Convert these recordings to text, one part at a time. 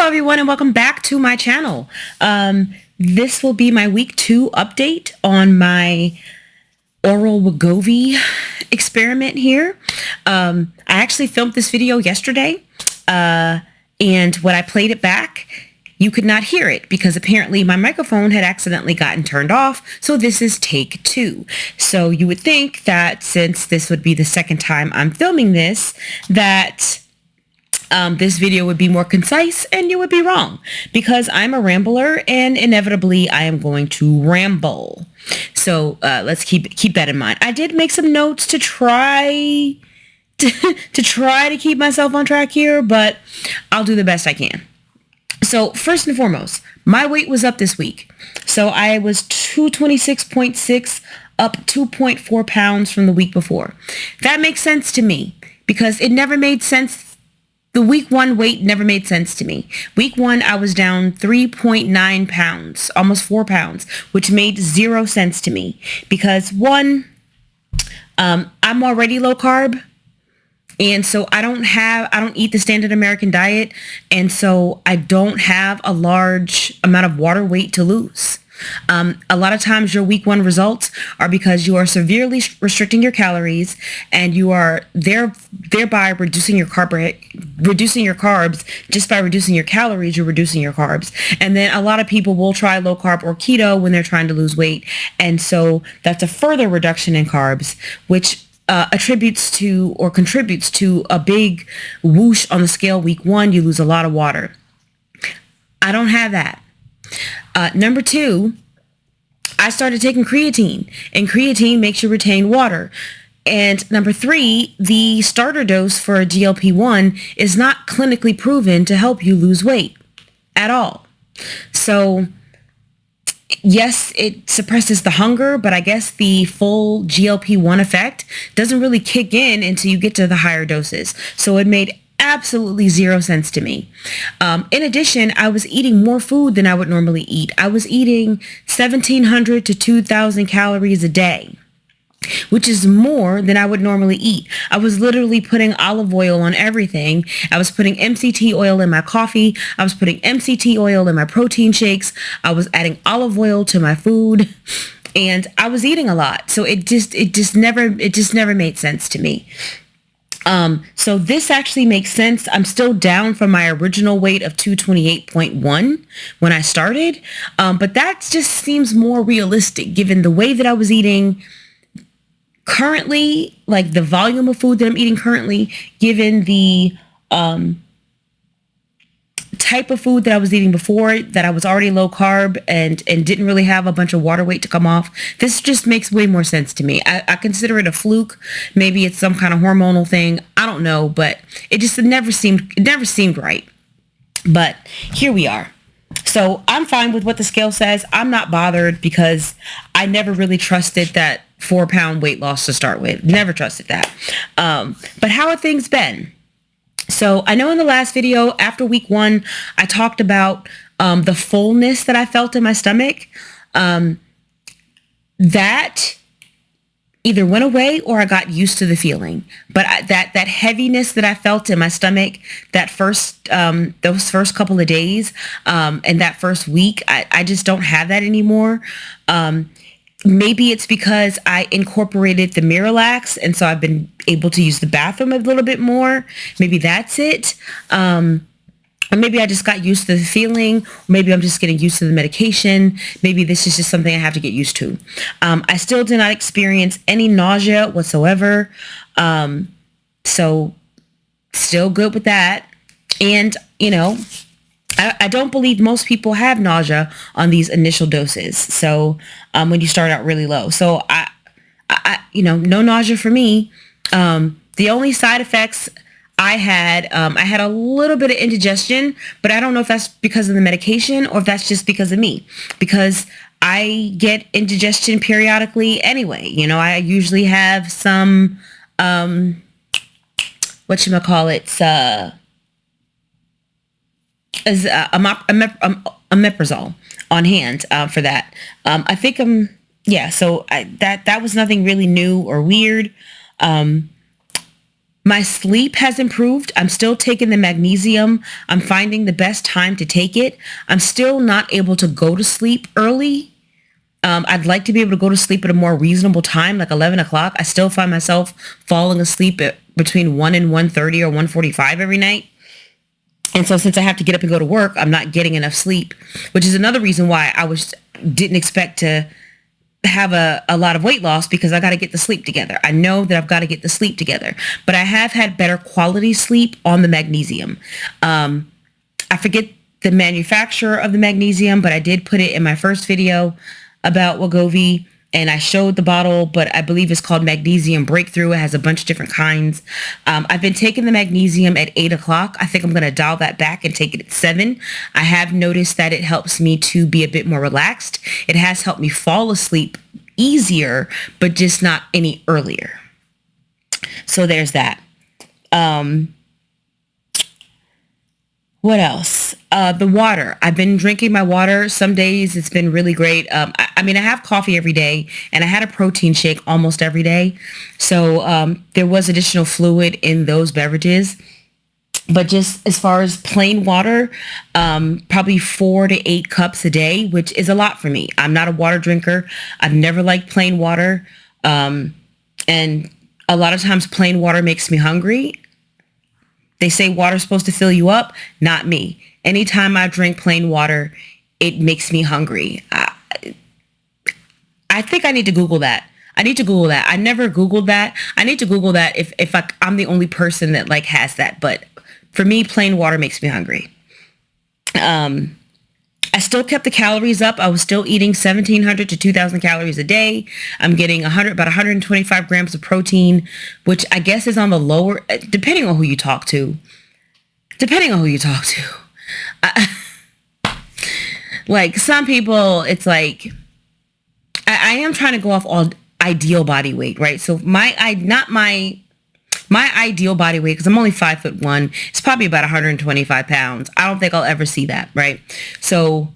everyone, and welcome back to my channel. This will be my week 2 update on my oral Wegovy experiment here. I actually filmed this video yesterday, and when I played it back, you could not hear it because apparently my microphone had accidentally gotten turned off. So this is take 2. So you would think that since this would be the second time I'm filming this, that this video would be more concise, and you would be wrong because I'm a rambler and inevitably I am going to ramble. So let's keep that in mind. I did make some notes to try to keep myself on track here, but I'll do the best I can. So first and foremost, my weight was up this week. So I was 226.6, up 2.4 pounds from the week before. That makes sense to me because it never made sense. The week 1 weight never made sense to me. Week 1, I was down 3.9 pounds, almost 4 pounds, which made 0 sense to me because one, I'm already low carb. And so I don't eat the standard American diet. And so I don't have a large amount of water weight to lose. A lot of times your week 1 results are because you are severely restricting your calories and you are thereby reducing your carbs. Just by reducing your calories, you're reducing your carbs. And then a lot of people will try low carb or keto when they're trying to lose weight. And so that's a further reduction in carbs, which attributes to or contributes to a big whoosh on the scale. Week 1, you lose a lot of water. I don't have that. Number 2, I started taking creatine, and creatine makes you retain water. And number 3, the starter dose for a GLP-1 is not clinically proven to help you lose weight at all. So yes, it suppresses the hunger, but I guess the full GLP-1 effect doesn't really kick in until you get to the higher doses. So it made absolutely 0 sense to me. In addition, I was eating more food than I would normally eat. I was eating 1,700 to 2,000 calories a day, which is more than I would normally eat. I was literally putting olive oil on everything. I was putting MCT oil in my coffee. I was putting MCT oil in my protein shakes. I was adding olive oil to my food, and I was eating a lot. So it just never made sense to me. So this actually makes sense. I'm still down from my original weight of 228.1 when I started. But that just seems more realistic given the way that I was eating currently, like the volume of food that I'm eating currently, given the type of food that I was eating before, that I was already low carb and didn't really have a bunch of water weight to come off. This just makes way more sense to me. I consider it a fluke. Maybe it's some kind of hormonal thing. I don't know, but it never seemed right. But here we are. So I'm fine with what the scale says. I'm not bothered because I never really trusted that 4-pound weight loss to start with. Never trusted that. But how have things been? So I know in the last video after week 1, I talked about the fullness that I felt in my stomach. That either went away or I got used to the feeling. But that heaviness that I felt in my stomach those first couple of days and that first week, I just don't have that anymore. Maybe it's because I incorporated the Miralax, and so I've been able to use the bathroom a little bit more. Maybe that's it. Or maybe I just got used to the feeling. Maybe I'm just getting used to the medication. Maybe this is just something I have to get used to. I still did not experience any nausea whatsoever. So still good with that. And, I don't believe most people have nausea on these initial doses. So when you start out really low. So I no nausea for me. The only side effects I had a little bit of indigestion, but I don't know if that's because of the medication or if that's just because of me, because I get indigestion periodically anyway. I usually have some, omeprazole on hand for that. I think so that was nothing really new or weird. My sleep has improved. I'm still taking the magnesium. I'm finding the best time to take it. I'm still not able to go to sleep early. I'd like to be able to go to sleep at a more reasonable time, like 11 o'clock. I still find myself falling asleep at between 1 and 1:30 or 1:45 every night. And so since I have to get up and go to work, I'm not getting enough sleep, which is another reason why didn't expect to have a lot of weight loss, because I got to get the sleep together. I know that I've got to get the sleep together, but I have had better quality sleep on the magnesium. I forget the manufacturer of the magnesium, but I did put it in my first video about Wegovy, and I showed the bottle, but I believe it's called Magnesium Breakthrough. It has a bunch of different kinds. I've been taking the magnesium at 8 o'clock. I think I'm going to dial that back and take it at 7. I have noticed that it helps me to be a bit more relaxed. It has helped me fall asleep easier, but just not any earlier. So there's that. What else? The water. I've been drinking my water. Some days it's been really great. I have coffee every day, and I had a protein shake almost every day. So there was additional fluid in those beverages. But just as far as plain water, probably 4 to 8 cups a day, which is a lot for me. I'm not a water drinker. I've never liked plain water. And a lot of times plain water makes me hungry. They say water's supposed to fill you up. Not me. Anytime I drink plain water, it makes me hungry. I think I need to Google that. I never Googled that. I need to Google that if I'm the only person that has that. But for me, plain water makes me hungry. I still kept the calories up. I was still eating 1,700 to 2,000 calories a day. I'm getting about 125 grams of protein, which I guess is on the lower, depending on who you talk to. Some people, it's like, I am trying to go off all ideal body weight, right? So my ideal body weight, because I'm only 5'1", it's probably about 125 pounds. I don't think I'll ever see that, right? So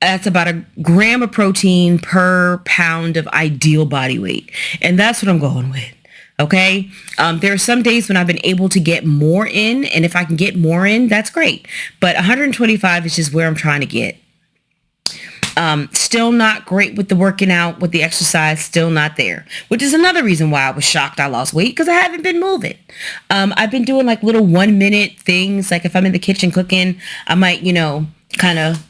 that's about a gram of protein per pound of ideal body weight. And that's what I'm going with. Okay. There are some days when I've been able to get more in, and if I can get more in, that's great. But 125 is just where I'm trying to get. Still not great with the working out, with the exercise, still not there, which is another reason why I was shocked I lost weight, because I haven't been moving. I've been doing little 1-minute things. Like if I'm in the kitchen cooking, I might, kind of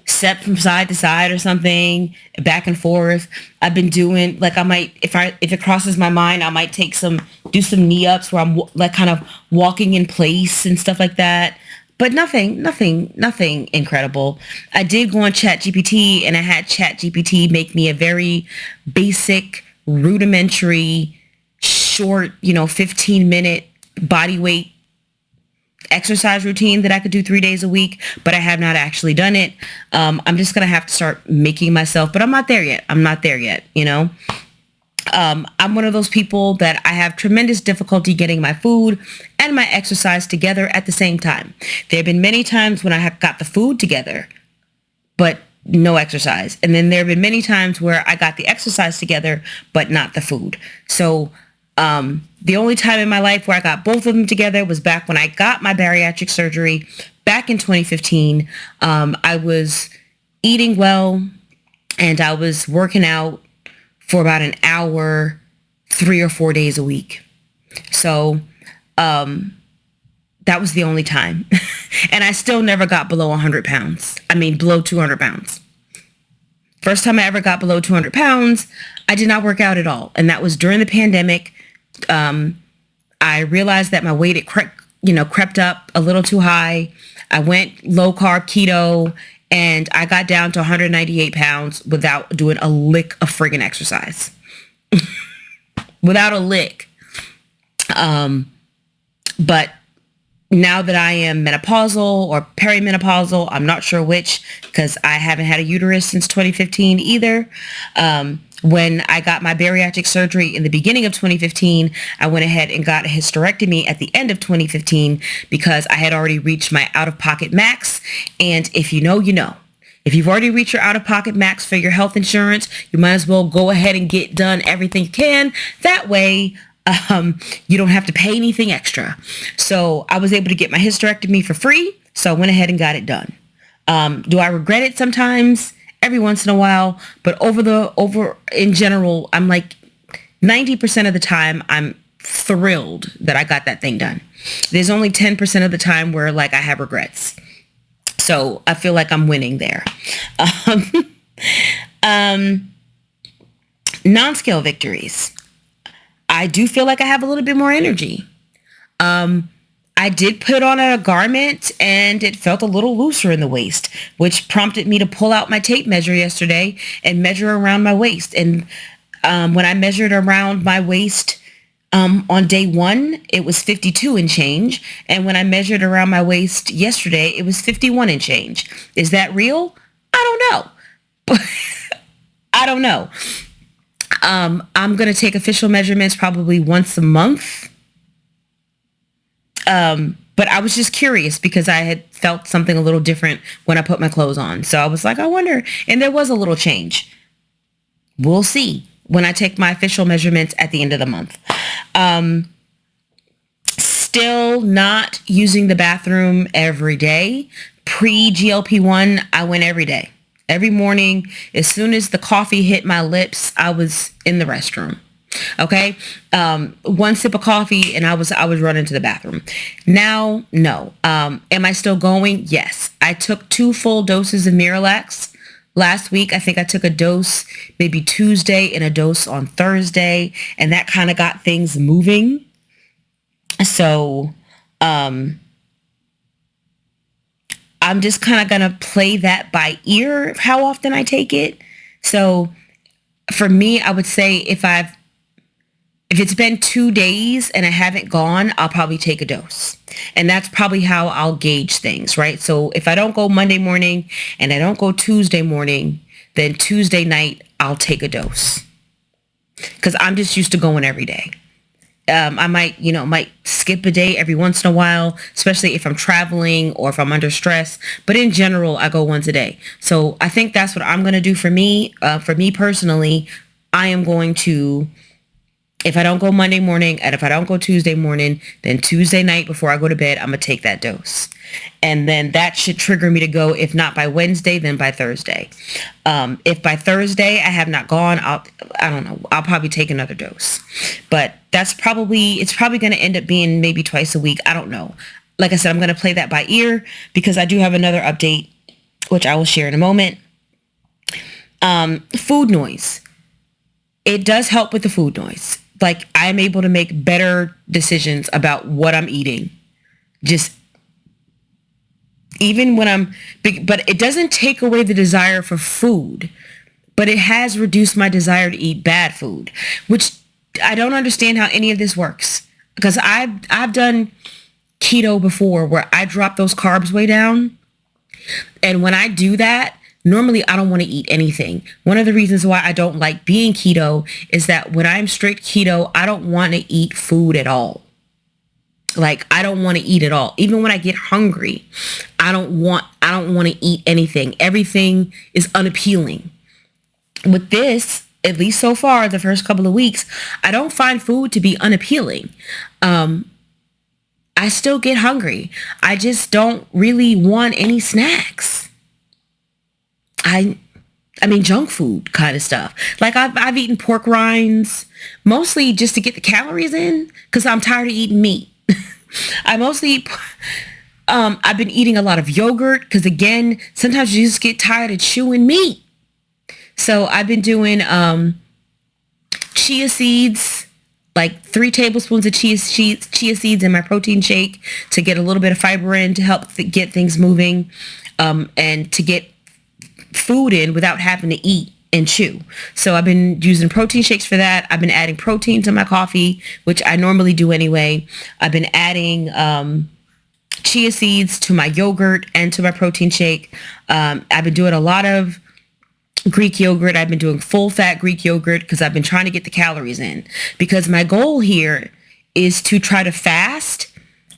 step from side to side or something, back and forth. I've been doing I might, if it crosses my mind, I might do some knee ups where I'm kind of walking in place and stuff like that. But nothing incredible. I did go on ChatGPT, and I had ChatGPT make me a very basic, rudimentary, short, 15-minute body weight exercise routine that I could do 3 days a week, but I have not actually done it. I'm just going to have to start making myself, but I'm not there yet. I'm one of those people that I have tremendous difficulty getting my food and my exercise together at the same time. There have been many times when I have got the food together, but no exercise. And then there have been many times where I got the exercise together, but not the food. So the only time in my life where I got both of them together was back when I got my bariatric surgery back in 2015. I was eating well, and I was working out for about an hour, 3 or 4 days a week. So that was the only time. And I still never got below 100 pounds. Below 200 pounds. First time I ever got below 200 pounds, I did not work out at all. And that was during the pandemic. I realized that my weight had crept up a little too high. I went low carb keto, and I got down to 198 pounds without doing a lick of friggin' exercise. Without a lick. But now that I am menopausal or perimenopausal, I'm not sure which, because I haven't had a uterus since 2015 either. When I got my bariatric surgery in the beginning of 2015, I went ahead and got a hysterectomy at the end of 2015 because I had already reached my out-of-pocket max. And if you know, you know. If you've already reached your out-of-pocket max for your health insurance, you might as well go ahead and get done everything you can. That way, You don't have to pay anything extra. So I was able to get my hysterectomy for free. So I went ahead and got it done. Do I regret it sometimes? Every once in a while, but over in general, I'm like 90% of the time, I'm thrilled that I got that thing done. There's only 10% of the time where like I have regrets. So I feel like I'm winning there. Um, Non-scale victories. I do feel like I have a little bit more energy. I did put on a garment and it felt a little looser in the waist, which prompted me to pull out my tape measure yesterday and measure around my waist. And when I measured around my waist on day one, it was 52 and change. And when I measured around my waist yesterday, it was 51 and change. Is that real? I don't know. I don't know. I'm going to take official measurements probably once a month. But I was just curious because I had felt something a little different when I put my clothes on. So I was like, I wonder. And there was a little change. We'll see when I take my official measurements at the end of the month. Still not using the bathroom every day. Pre-GLP-1, I went every day. Every morning, as soon as the coffee hit my lips, I was in the restroom. Okay. One sip of coffee and I was running to the bathroom. Now, no. Am I still going? Yes. I took 2 full doses of Miralax last week. I think I took a dose maybe Tuesday and a dose on Thursday, and that kind of got things moving. So, I'm just kind of going to play that by ear, how often I take it. So for me, I would say if it's been 2 days and I haven't gone, I'll probably take a dose. And that's probably how I'll gauge things, right? So if I don't go Monday morning and I don't go Tuesday morning, then Tuesday night, I'll take a dose. Because I'm just used to going every day. I might skip a day every once in a while, especially if I'm traveling or if I'm under stress. But in general, I go once a day. So I think that's what I'm going to do for me. For me personally, I am going to, if I don't go Monday morning and if I don't go Tuesday morning, then Tuesday night before I go to bed, I'm going to take that dose. And then that should trigger me to go, if not by Wednesday, then by Thursday. If by Thursday I have not gone, I don't know, I'll probably take another dose. But it's probably going to end up being maybe twice a week. I don't know. Like I said, I'm going to play that by ear because I do have another update, which I will share in a moment. Food noise. It does help with the food noise. Like I'm able to make better decisions about what I'm eating. Just even when I'm big, but it doesn't take away the desire for food, but it has reduced my desire to eat bad food, which I don't understand how any of this works because I've done keto before where I drop those carbs way down. And when I do that, normally I don't want to eat anything. One of the reasons why I don't like being keto is that when I'm strict keto, I don't want to eat food at all. Like I don't want to eat at all. Even when I get hungry, I don't want to eat anything. Everything is unappealing. With this, at least so far, the first couple of weeks, I don't find food to be unappealing. I still get hungry. I just don't really want any snacks. I mean, junk food kind of stuff. Like I've eaten pork rinds, mostly just to get the calories in because I'm tired of eating meat. I mostly eat, I've been eating a lot of yogurt because again, sometimes you just get tired of chewing meat. So I've been doing chia seeds, like 3 tablespoons of chia seeds in my protein shake to get a little bit of fiber in to help get things moving and to get food in without having to eat and chew. So I've been using protein shakes for that. I've been adding protein to my coffee, which I normally do anyway. I've been adding chia seeds to my yogurt and to my protein shake. I've been doing a lot of Greek yogurt. I've been doing full fat Greek yogurt because I've been trying to get the calories in because my goal here is to try to fast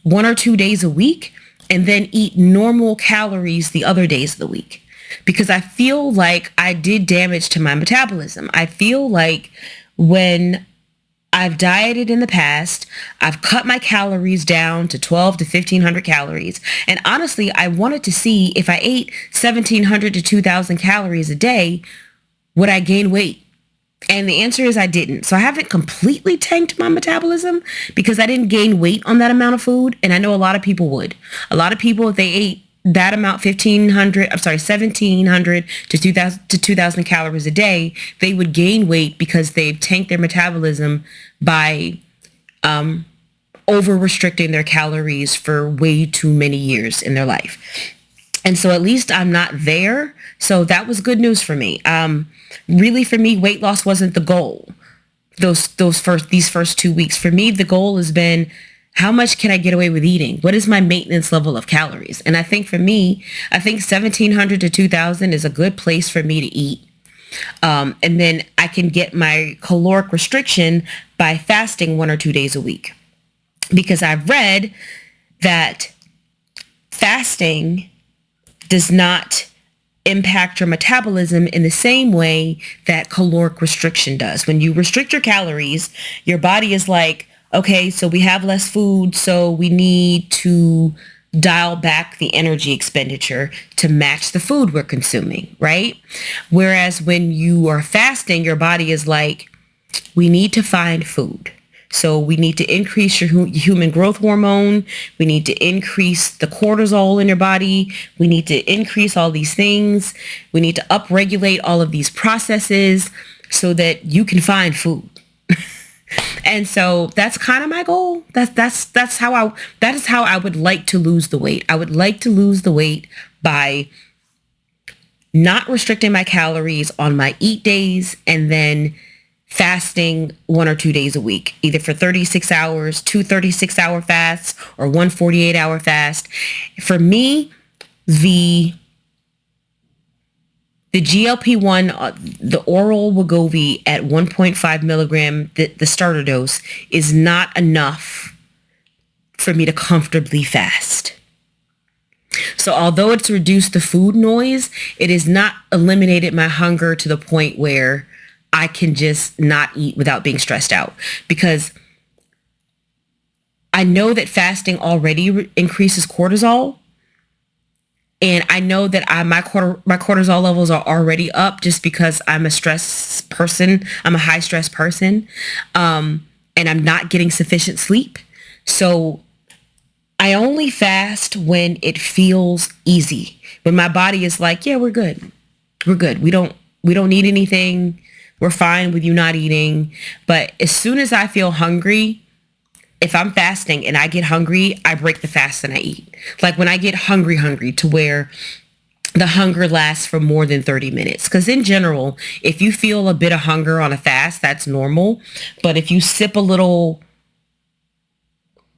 1 or 2 days a week and then eat normal calories the other days of the week. Because I feel like I did damage to my metabolism. I feel like when I've dieted in the past. I've cut my calories down to 12 to 1500 calories. And honestly, I wanted to see if I ate 1700 to 2000 calories a day, would I gain weight? And the answer is I didn't. So I haven't completely tanked my metabolism because I didn't gain weight on that amount of food. And I know a lot of people would. A lot of people, if they ate that amount, 1700 to 2000 calories a day, they would gain weight because they've tanked their metabolism by over restricting their calories for way too many years in their life. And so at least I'm not there. So that was good news for me. Really, for me, weight loss wasn't the goal. These first 2 weeks for me, the goal has been, how much can I get away with eating? What is my maintenance level of calories? And I think for me, 1700 to 2000 is a good place for me to eat. And then I can get my caloric restriction by fasting 1 or 2 days a week. Because I've read that fasting does not impact your metabolism in the same way that caloric restriction does. When you restrict your calories, your body is like, okay, so we have less food, so we need to dial back the energy expenditure to match the food we're consuming, right? Whereas when you are fasting, your body is like, we need to find food. So we need to increase your human growth hormone. We need to increase the cortisol in your body. We need to increase all these things. We need to upregulate all of these processes so that you can find food. And so that's kind of my goal. That is how I would like to lose the weight. I would like to lose the weight by not restricting my calories on my eat days and then fasting 1 or 2 days a week, either for 36 hours, 2 36-hour fasts, or 1 48-hour fast. For me, the GLP-1, the oral Wegovy at 1.5 milligram, the starter dose, is not enough for me to comfortably fast. So although it's reduced the food noise, it has not eliminated my hunger to the point where I can just not eat without being stressed out, because I know that fasting already increases cortisol. And I know that my cortisol levels are already up just because I'm a stress person. I'm a high stress person. And I'm not getting sufficient sleep. So I only fast when it feels easy. When my body is like, yeah, we're good. We're good. We don't need anything. We're fine with you not eating. But as soon as I feel hungry, if I'm fasting and I get hungry, I break the fast and I eat. Like when I get hungry to where the hunger lasts for more than 30 minutes. Because in general, if you feel a bit of hunger on a fast, that's normal. But if you sip a little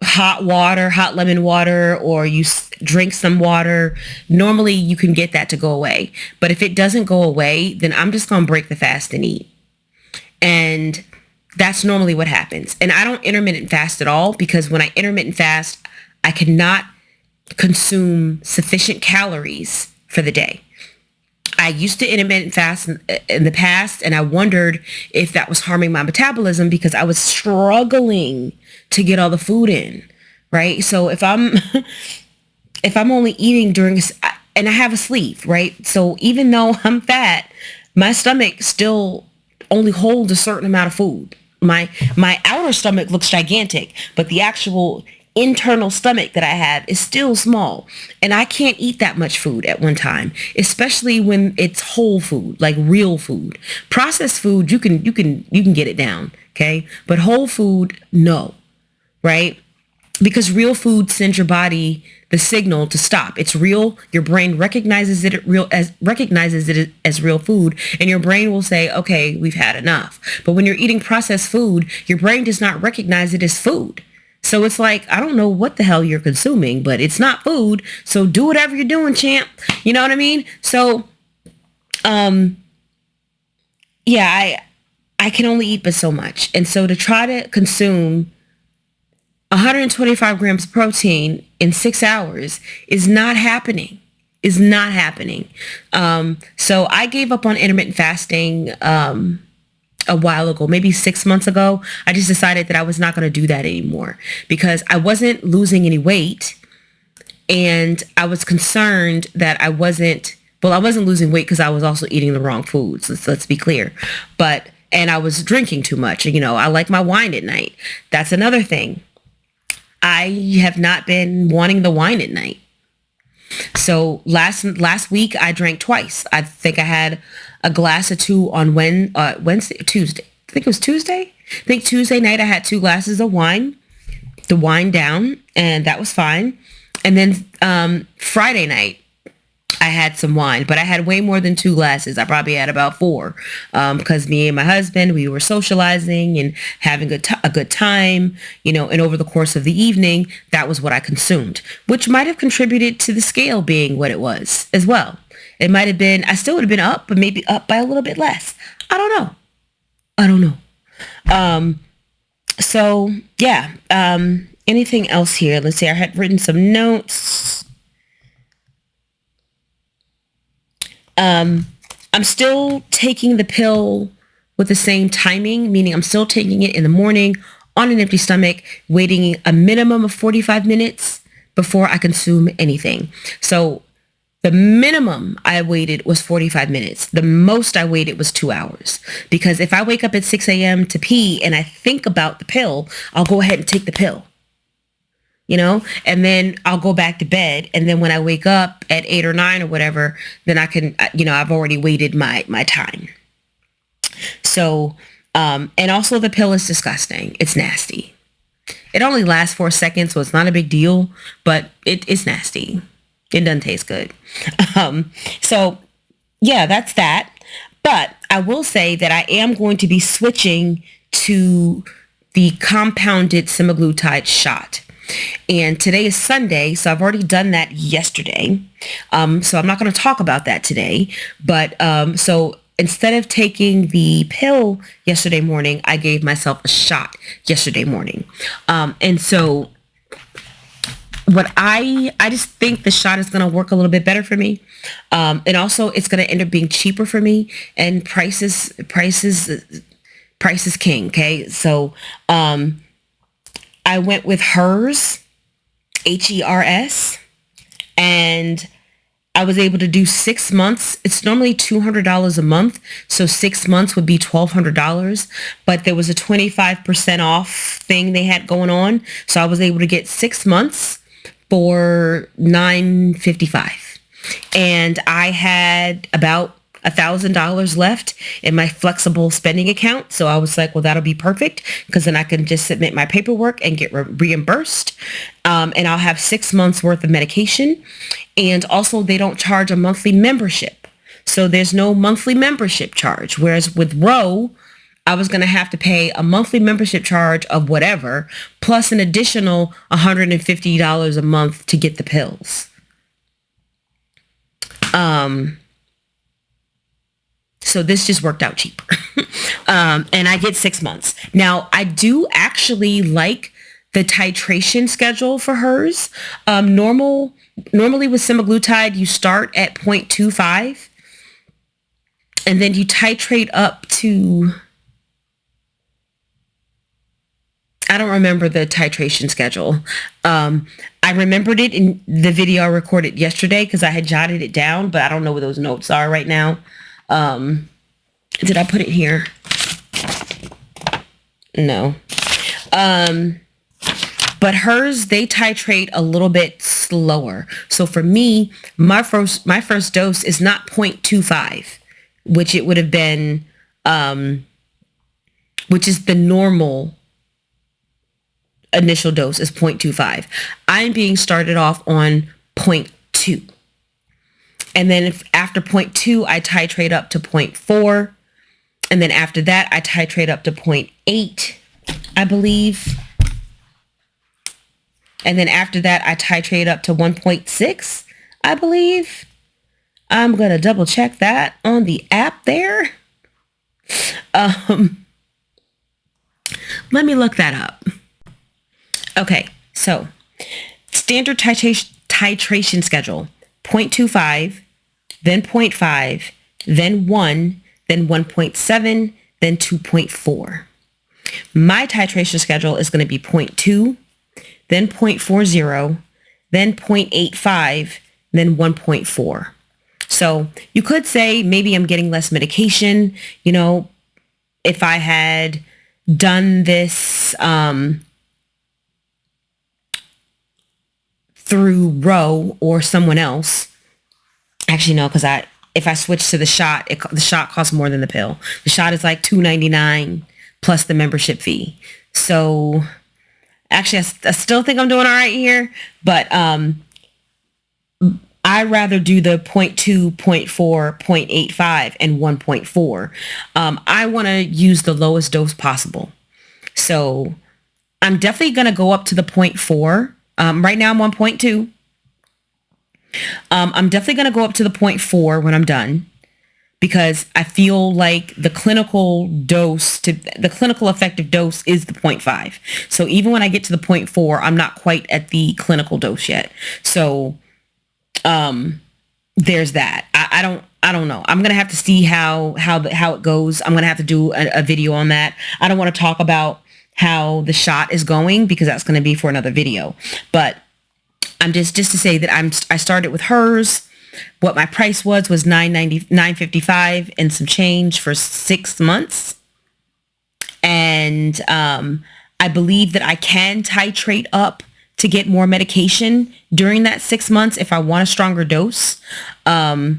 hot lemon water, or you drink some water, normally you can get that to go away. But if it doesn't go away, then I'm just going to break the fast and eat. And that's normally what happens. And I don't intermittent fast at all, because when I intermittent fast, I cannot consume sufficient calories for the day. I used to intermittent fast in the past, and I wondered if that was harming my metabolism because I was struggling to get all the food in, right? So if I'm only eating and I have a sleeve, right? So even though I'm fat, my stomach still only holds a certain amount of food. My outer stomach looks gigantic, but the actual internal stomach that I have is still small, and I can't eat that much food at one time, especially when it's whole food, like real food. Processed food, you can get it down, okay? But whole food, no, right? Because real food sends your body the signal to stop. It's real. Your brain recognizes it as real food, and your brain will say, okay, we've had enough. But when you're eating processed food, your brain does not recognize it as food. So it's like, I don't know what the hell you're consuming, but it's not food. So do whatever you're doing, champ. You know what I mean? So, yeah, I can only eat but so much. And so to try to consume 125 grams of protein in 6 hours is not happening. So I gave up on intermittent fasting a while ago, maybe 6 months ago. I just decided that I was not going to do that anymore because I wasn't losing any weight. And I was concerned that I wasn't losing weight because I was also eating the wrong foods. Let's be clear. And I was drinking too much. I like my wine at night. That's another thing. I have not been wanting the wine at night. So last week I drank twice. I think I had a glass or two on Tuesday. I think it was Tuesday. I think Tuesday night I had 2 glasses of wine, the wine down, and that was fine. And then Friday night I had some wine, but I had way more than 2 glasses. I probably had about 4 because me and my husband, we were socializing and having a good time, and over the course of the evening, that was what I consumed, which might have contributed to the scale being what it was as well. It might have been, I still would have been up, but maybe up by a little bit less. I don't know. So yeah. Anything else here? Let's see. I had written some notes. I'm still taking the pill with the same timing, meaning I'm still taking it in the morning on an empty stomach, waiting a minimum of 45 minutes before I consume anything. So the minimum I waited was 45 minutes. The most I waited was 2 hours. Because if I wake up at 6 a.m. to pee and I think about the pill, I'll go ahead and take the pill. And then I'll go back to bed. And then when I wake up at 8 or 9 or whatever, then I can, I've already waited my time. So, and also the pill is disgusting. It's nasty. It only lasts 4 seconds, so it's not a big deal, but it's nasty. It doesn't taste good. So yeah, that's that. But I will say that I am going to be switching to the compounded semaglutide shot. And today is Sunday, so I've already done that yesterday. So I'm not going to talk about that today. But so instead of taking the pill yesterday morning, I gave myself a shot yesterday morning. And so what I just think the shot is going to work a little bit better for me. And also it's going to end up being cheaper for me, and price is king. Okay. So, I went with Hers, HERS, and I was able to do 6 months. It's normally $200 a month, so 6 months would be $1,200, but there was a 25% off thing they had going on, so I was able to get 6 months for $955, and I had about $1,000 left in my flexible spending account. So I was like, well, that'll be perfect because then I can just submit my paperwork and get reimbursed. And I'll have 6 months worth of medication. And also they don't charge a monthly membership. So there's no monthly membership charge. Whereas with Roe, I was going to have to pay a monthly membership charge of whatever, plus an additional $150 a month to get the pills. So this just worked out cheaper. And I get 6 months. Now, I do actually like the titration schedule for Hers. Normally with semaglutide, you start at 0.25 and then you titrate up to, I don't remember the titration schedule. I remembered it in the video I recorded yesterday because I had jotted it down, but I don't know where those notes are right now. Did I put it here? No. But Hers, they titrate a little bit slower. So for me, my first dose is not 0.25, which it would have been, which is the normal initial dose is 0.25. I'm being started off on 0.2. And then after 0.2, I titrate up to 0.4. And then after that, I titrate up to 0.8, I believe. And then after that, I titrate up to 1.6, I believe. I'm going to double check that on the app there. Let me look that up. Okay, so standard titration schedule, 0.25, then 0.5, then 1, then 1.7, then 2.4. My titration schedule is going to be 0.2, then 0.40, then 0.85, then 1.4. So you could say maybe I'm getting less medication. You know, if I had done this through Ro or someone else. Actually, no, because if I switch to the shot, the shot costs more than the pill. The shot is like $2.99 plus the membership fee. So actually, I still think I'm doing all right here, but I'd rather do the 0.2, 0.4, 0.85, and 1.4. I want to use the lowest dose possible. So I'm definitely going to go up to the 0.4. Right now I'm on 0.2. I'm definitely going to go up to the 0.4 when I'm done, because I feel like the clinical effective dose is the 0.5. So even when I get to the 0.4, I'm not quite at the clinical dose yet. So there's that. I don't know. I'm going to have to see how it goes. I'm going to have to do a video on that. I don't want to talk about how the shot is going because that's going to be for another video. But I'm just to say that I started with hers. What my price was $9.55 and some change for 6 months. And I believe that I can titrate up to get more medication during that 6 months if I want a stronger dose. But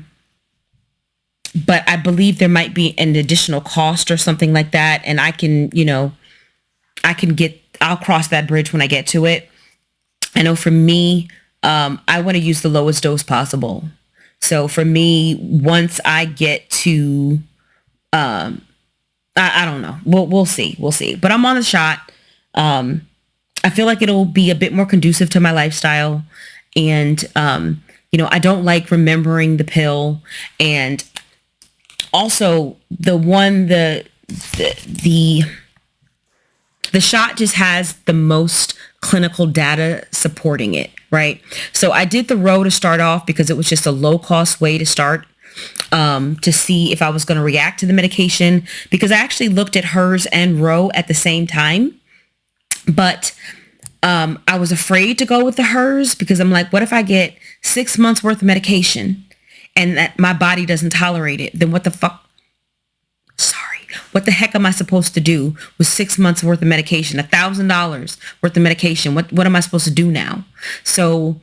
I believe there might be an additional cost or something like that. And I can, I'll cross that bridge when I get to it. I know for me, I want to use the lowest dose possible. So for me, once I get to, I don't know. We'll see. But I'm on the shot. I feel like it'll be a bit more conducive to my lifestyle. And, I don't like remembering the pill. And also the shot just has the most clinical data supporting it, right? So I did the Ro to start off because it was just a low cost way to start, to see if I was going to react to the medication, because I actually looked at hers and Ro at the same time. But I was afraid to go with the hers because I'm like, what if I get 6 months worth of medication and that my body doesn't tolerate it? Then what the heck am I supposed to do with 6 months worth of medication, $1,000 worth of medication? What am I supposed to do now? So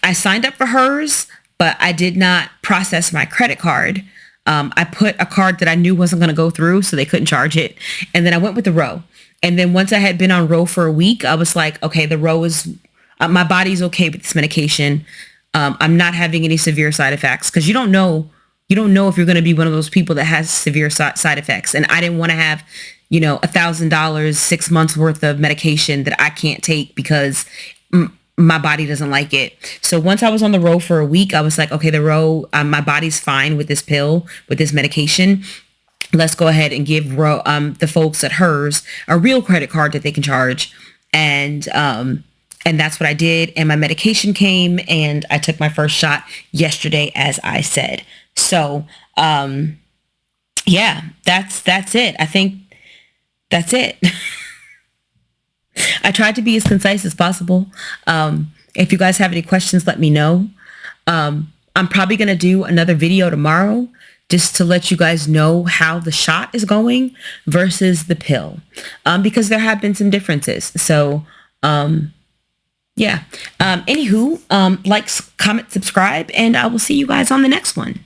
I signed up for hers, but I did not process my credit card. I put a card that I knew wasn't going to go through, so they couldn't charge it. And then I went with the Ro. And then once I had been on Ro for a week, I was like, okay, the Ro is, my body's okay with this medication. I'm not having any severe side effects, because you don't know if you're going to be one of those people that has severe side effects. And I didn't want to have, $1,000, 6 months worth of medication that I can't take because my body doesn't like it. So once I was on the Ro for a week, I was like, okay, the Ro, my body's fine with this pill, with this medication. Let's go ahead and give Ro, the folks at hers a real credit card that they can charge. And that's what I did. And my medication came and I took my first shot yesterday, as I said. So, yeah, that's it. I think that's it. I tried to be as concise as possible. If you guys have any questions, let me know. I'm probably going to do another video tomorrow just to let you guys know how the shot is going versus the pill, because there have been some differences. So, yeah. Anywho, like, comment, subscribe, and I will see you guys on the next one.